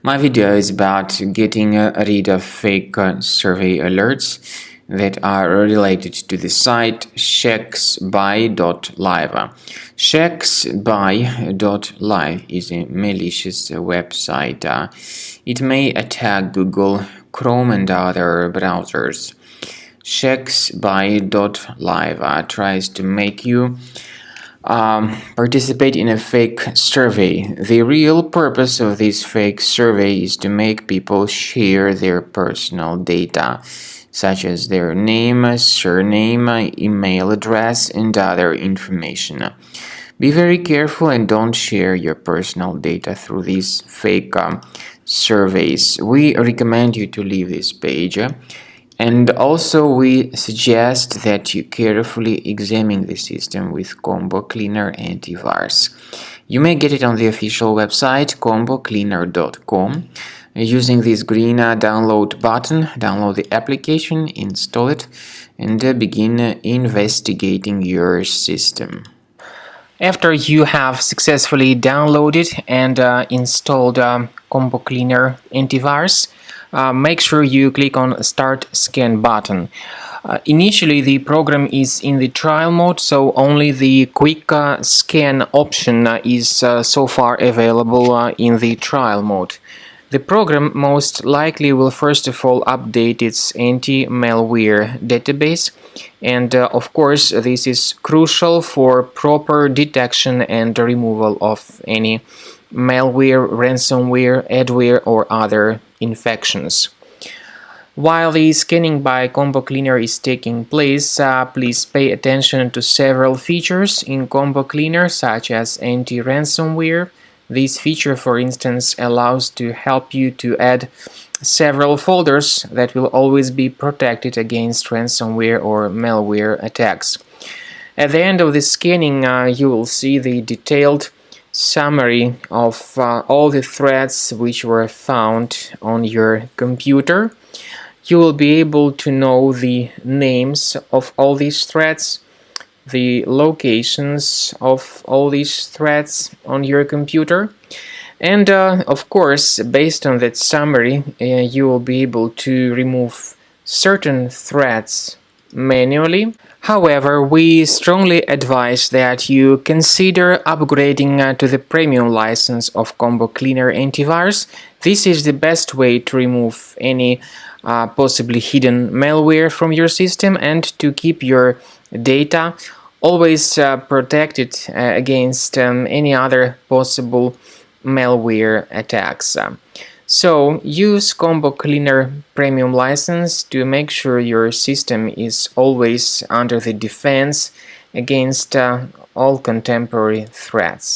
My video is about getting rid of fake survey alerts that are related to the site Shexbye.live. Shexbye.live is a malicious website. It may attack Google, Chrome and other browsers. Shexbye.live tries to make you participate in a fake survey. The real purpose of this fake survey is to make people share their personal data, such as their name, surname, email address, and other information. Be very careful and don't share your personal data through these fake surveys. We recommend you to leave this page. And also we suggest that you carefully examine the system with Combo Cleaner Antivirus. You may get it on the official website combocleaner.com. Using this green download button, download the application, install it, and begin investigating your system. After you have successfully downloaded and installed Combo Cleaner Antivirus, make sure you click on Start Scan button. Initially, the program is in the trial mode, so only the quick scan option is so far available in the trial mode. The program most likely will first of all update its anti-malware database, and of course this is crucial for proper detection and removal of any malware, ransomware, adware or other infections. While the scanning by Combo Cleaner is taking place, please pay attention to several features in Combo Cleaner, such as anti-ransomware. This feature, for instance, allows to help you to add several folders that will always be protected against ransomware or malware attacks. At the end of the scanning, you will see the detailed summary of all the threats which were found on your computer. You will be able to know the names of all these threats, the locations of all these threats on your computer, and of course, based on that summary, you will be able to remove certain threats manually. However, we strongly advise that you consider upgrading to the premium license of Combo Cleaner Antivirus. This is the best way to remove any possibly hidden malware from your system and to keep your data always protected against any other possible malware attacks. So use Combo Cleaner Premium license to make sure your system is always under the defense against all contemporary threats.